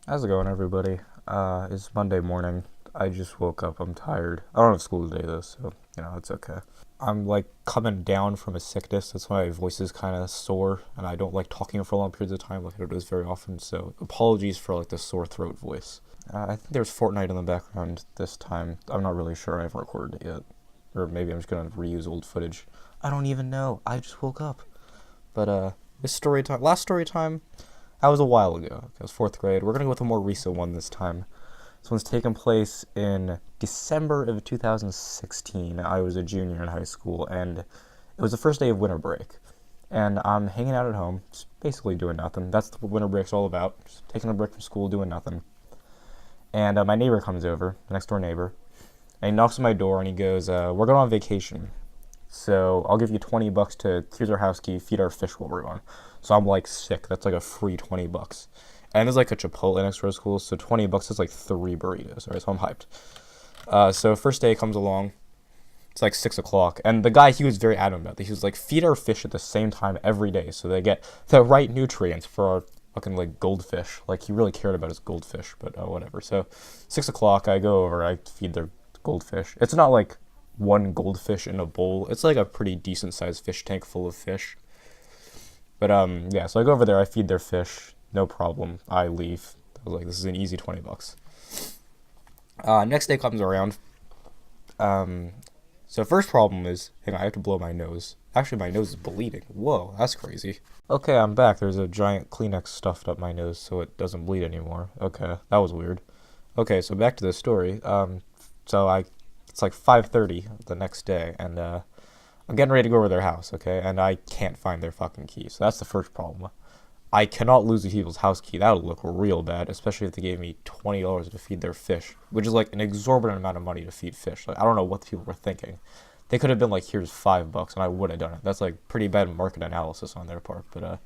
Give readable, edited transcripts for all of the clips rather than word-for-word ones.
How's it going, everybody? It's Monday morning. I just woke up. I'm tired. I don't have school today, though, so, it's okay. I'm, like, coming down from a sickness. That's why my voice is kind of sore, and I don't like talking for long periods of time like I do this very often, so apologies for, like, the sore throat voice. I think there's Fortnite in the background this time. I'm not really sure. I haven't recorded it yet. Or maybe I'm just gonna reuse old footage. I don't even know. I just woke up. But, this story time, last story time, that was a while ago. It was fourth grade. We're gonna go with a more recent one this time. This one's taken place in December of 2016. I was a junior in high school, and it was the first day of winter break. And I'm hanging out at home, just basically doing nothing. That's what winter break's all about. Just taking a break from school, doing nothing. And my neighbor comes over, the next door neighbor, and he knocks on my door and he goes, "We're going on vacation. So I'll give you $20 to here's our house key, feed our fish while we're gone." So I'm like sick. That's like a free $20. And there's like a Chipotle next to our school, so $20 is like 3 burritos. Alright, so I'm hyped. So first day comes along. It's like 6 o'clock, and the guy, he was very adamant about this. He was like, feed our fish at the same time every day, so they get the right nutrients for our fucking like goldfish. Like he really cared about his goldfish, but whatever. So 6 o'clock, I go over, I feed their goldfish. It's not like one goldfish in a bowl. It's like a pretty decent sized fish tank full of fish. But yeah, so I go over there, I feed their fish, no problem. I leave. I was like, this is an easy $20. Next day comes around. Um, so first problem is, hang on, I have to blow my nose. Actually, my nose is bleeding. Whoa, that's crazy. Okay, I'm back. There's a giant Kleenex stuffed up my nose so it doesn't bleed anymore. Okay, that was weird. Okay, so back to the story. It's like 5:30 the next day, and I'm getting ready to go over to their house, okay? And I can't find their fucking key. So that's the first problem. I cannot lose the people's house key. That would look real bad, especially if they gave me $20 to feed their fish, which is like an exorbitant amount of money to feed fish. Like I don't know what the people were thinking. They could have been like, "Here's $5," and I would have done it. That's like pretty bad market analysis on their part. But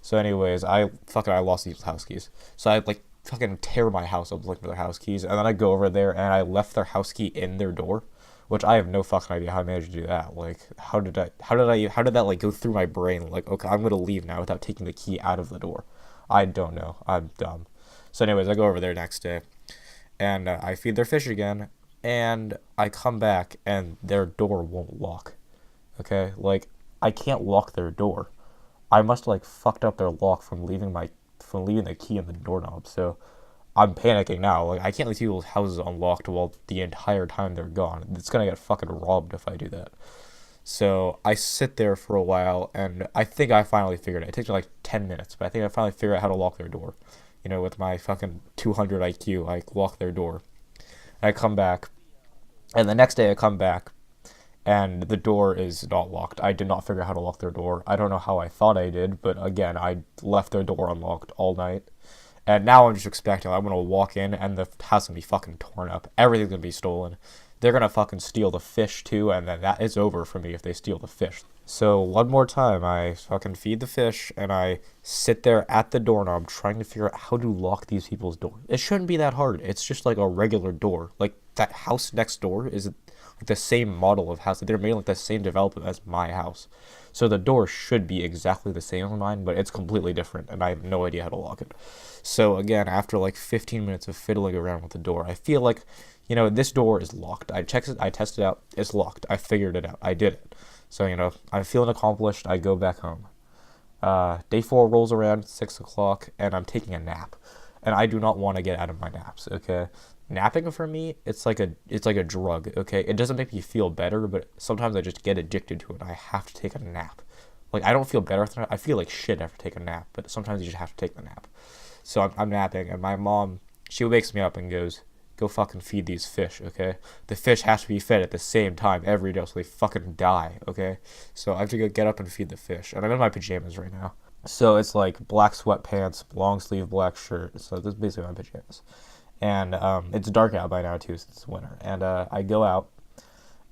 so anyways, I lost these house keys. So I like fucking tear my house up looking for their house keys, and then I go over there and I left their house key in their door, which I have no fucking idea how I managed to do that. Like, how did that like go through my brain? Like, okay, I'm gonna leave now without taking the key out of the door. I don't know. I'm dumb. So, anyways, I go over there next day, and I feed their fish again, and I come back, and their door won't lock. Okay, like I can't lock their door. I must have like fucked up their lock from leaving the key in the doorknob. So I'm panicking now. Like I can't leave people's houses unlocked while the entire time they're gone. It's gonna get fucking robbed if I do that. So I sit there for a while, and I think I finally figured it. It takes me like 10 minutes, but I think I finally figured out how to lock their door. With my fucking 200 IQ, I lock their door. And I come back, and the next day I come back, and the door is not locked. I did not figure out how to lock their door. I don't know how I thought I did, but again, I left their door unlocked all night. And now I'm just expecting I'm gonna walk in and the house gonna be fucking torn up. Everything's gonna be stolen. They're gonna fucking steal the fish too, and then that is over for me if they steal the fish. So one more time, I fucking feed the fish and I sit there at the doorknob trying to figure out how to lock these people's door. It shouldn't be that hard. It's just like a regular door. Like that house next door is like the same model of house. They're made like the same development as my house. So the door should be exactly the same as mine, but it's completely different, and I have no idea how to lock it. So again, after like 15 minutes of fiddling around with the door, I feel like, this door is locked. I checked it, I tested it out, it's locked. I figured it out. I did it. So, I'm feeling accomplished. I go back home. Day 4 rolls around, 6 o'clock, and I'm taking a nap. And I do not want to get out of my naps, okay? Napping for me, it's like a drug, okay? It doesn't make me feel better, but sometimes I just get addicted to it. I have to take a nap. Like, I don't feel better after that. I feel like shit after taking a nap, but sometimes you just have to take the nap. So I'm napping, and my mom, she wakes me up and goes, "Go fucking feed these fish, okay? The fish has to be fed at the same time every day so they fucking die, okay?" So I have to go get up and feed the fish. And I'm in my pajamas right now. So it's like black sweatpants, long sleeve black shirt. So this is basically my pajamas. And it's dark out by now too since it's winter. And I go out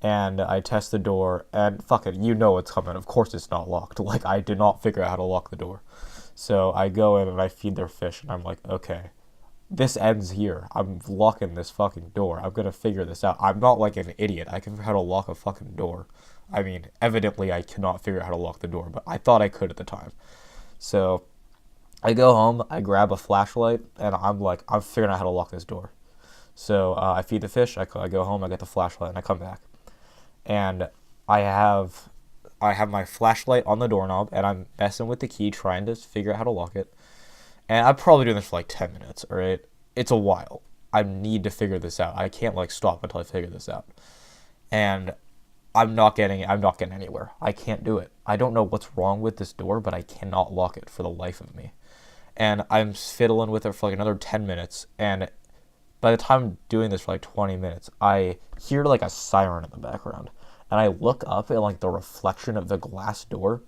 and I test the door, and fuck it, it's coming. Of course it's not locked. Like I did not figure out how to lock the door. So I go in and I feed their fish, and I'm like, okay, this ends here. I'm locking this fucking door. I'm gonna figure this out. I'm not like an idiot. I can figure out how to lock a fucking door. I mean, evidently I cannot figure out how to lock the door, but I thought I could at the time. So I go home, I grab a flashlight, and I'm figuring out how to lock this door. So I feed the fish. I go home. I get the flashlight, and I come back, and I have I have my flashlight on the doorknob, and I'm messing with the key, trying to figure out how to lock it. And I'm probably doing this for like 10 minutes. All right, it's a while. I need to figure this out. I can't like stop until I figure this out. And I'm not getting anywhere. I can't do it. I don't know what's wrong with this door, but I cannot lock it for the life of me. And I'm fiddling with it for like another 10 minutes, and by the time I'm doing this for like 20 minutes, I hear like a siren in the background. And I look up at like the reflection of the glass door,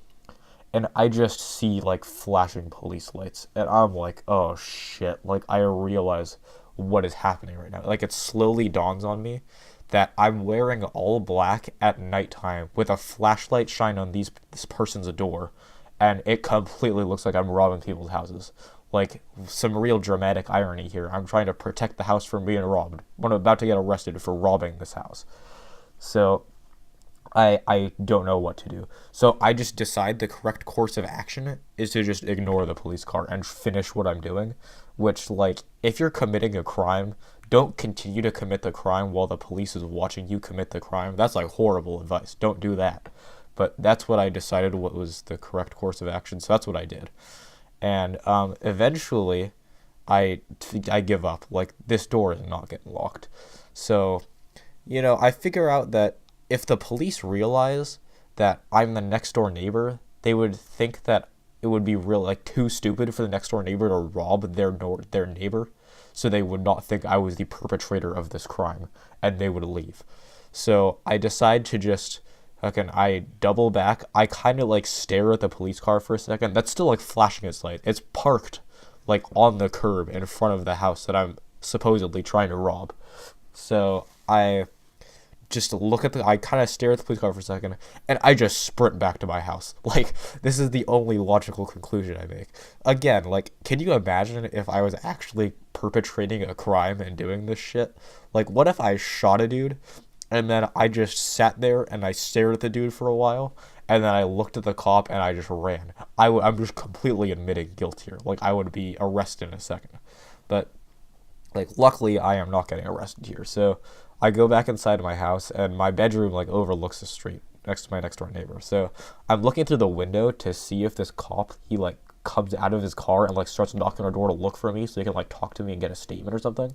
and I just see like flashing police lights. And I'm like, oh shit. Like, I realize what is happening right now. Like, it slowly dawns on me that I'm wearing all black at nighttime with a flashlight shine on this person's door, and it completely looks like I'm robbing people's houses. Like, some real dramatic irony here. I'm trying to protect the house from being robbed when I'm about to get arrested for robbing this house. So I don't know what to do. So I just decide the correct course of action is to just ignore the police car and finish what I'm doing. Which, like, if you're committing a crime, don't continue to commit the crime while the police is watching you commit the crime. That's like horrible advice. Don't do that. But that's what I decided what was the correct course of action. So that's what I did. And eventually, I give up. Like, this door is not getting locked. So, I figure out that if the police realize that I'm the next door neighbor, they would think that it would be real like too stupid for the next door neighbor to rob their neighbor, so they would not think I was the perpetrator of this crime, and they would leave. So I decide to just fucking I double back. I kind of like stare at the police car for a second. That's still like flashing its light. It's parked like on the curb in front of the house that I'm supposedly trying to rob. So I just look at I kind of stare at the police car for a second, and I just sprint back to my house. Like, this is the only logical conclusion I make. Again, like, can you imagine if I was actually perpetrating a crime and doing this shit? Like, what if I shot a dude, and then I just sat there and I stared at the dude for a while, and then I looked at the cop and I just ran? I'm just completely admitting guilt here. Like, I would be arrested in a second. But, like, luckily I am not getting arrested here, so I go back inside my house, and my bedroom like overlooks the street next to my next door neighbor. So I'm looking through the window to see if this cop he like comes out of his car and like starts knocking on our door to look for me so he can like talk to me and get a statement or something.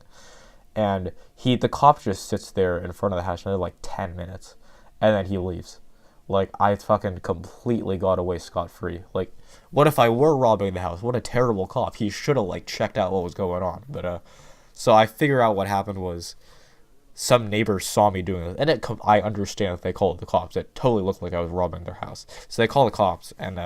And the cop just sits there in front of the house for like 10 minutes, and then he leaves. Like, I fucking completely got away scot-free. Like, what if I were robbing the house? What a terrible cop. He should have like checked out what was going on. But so I figure out what happened was some neighbors saw me doing it, and I understand if they called the cops. It totally looked like I was robbing their house. So they call the cops, and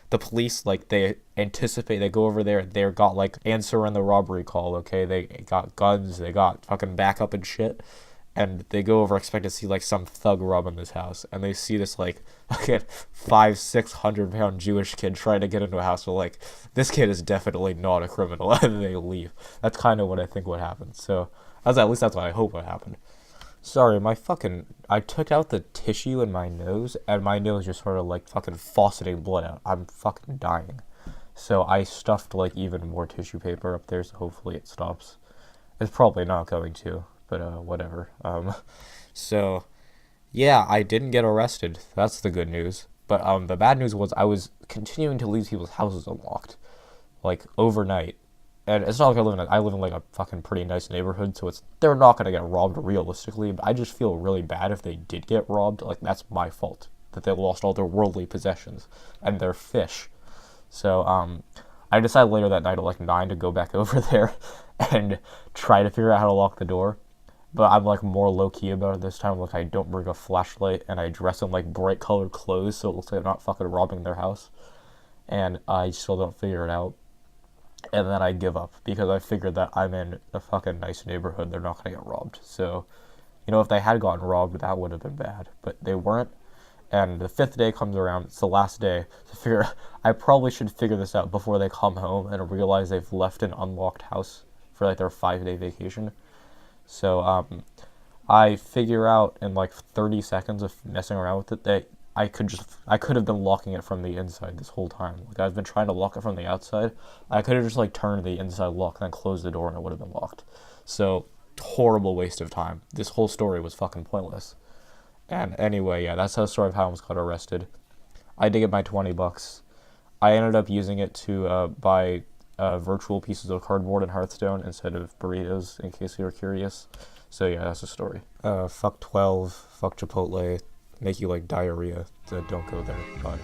the police, like, they anticipate, they go over there, they got, like, answering the robbery call, okay? They got guns, they got fucking backup and shit, and they go over, expect to see, like, some thug robbing this house, and they see this, like, fucking 500-600 pound Jewish kid trying to get into a house. So, like, this kid is definitely not a criminal, and they leave. That's kind of what I think would happen. So at least that's what I hope would happen. Sorry, I took out the tissue in my nose, and my nose just sort of like fucking fauceting blood out. I'm fucking dying. So I stuffed like even more tissue paper up there, so hopefully it stops. It's probably not going to, but whatever. So yeah, I didn't get arrested. That's the good news. But the bad news was I was continuing to leave people's houses unlocked, like overnight. And it's not like I live in like a fucking pretty nice neighborhood, so they're not gonna get robbed realistically. But I just feel really bad if they did get robbed. Like, that's my fault that they lost all their worldly possessions and their fish. So I decided later that night at like 9 to go back over there and try to figure out how to lock the door. But I'm like more low key about it this time. Like, I don't bring a flashlight, and I dress in like bright colored clothes so it looks like I'm not fucking robbing their house. And I still don't figure it out. And then I give up because I figured that I'm in a fucking nice neighborhood. They're not going to get robbed. So, if they had gotten robbed, that would have been bad. But they weren't. And the 5th day comes around. It's the last day. I probably should figure this out before they come home and realize they've left an unlocked house for like their 5-day vacation. So I figure out in like 30 seconds of messing around with it that I could have been locking it from the inside this whole time. Like, I've been trying to lock it from the outside. I could have just, like, turned the inside lock and then closed the door and it would have been locked. So, horrible waste of time. This whole story was fucking pointless. And anyway, yeah, that's the story of how I almost got arrested. I did get my $20. I ended up using it to buy virtual pieces of cardboard in Hearthstone instead of burritos, in case you were curious. So yeah, that's the story. Fuck 12, fuck Chipotle, make you like diarrhea, so don't go there. Bye.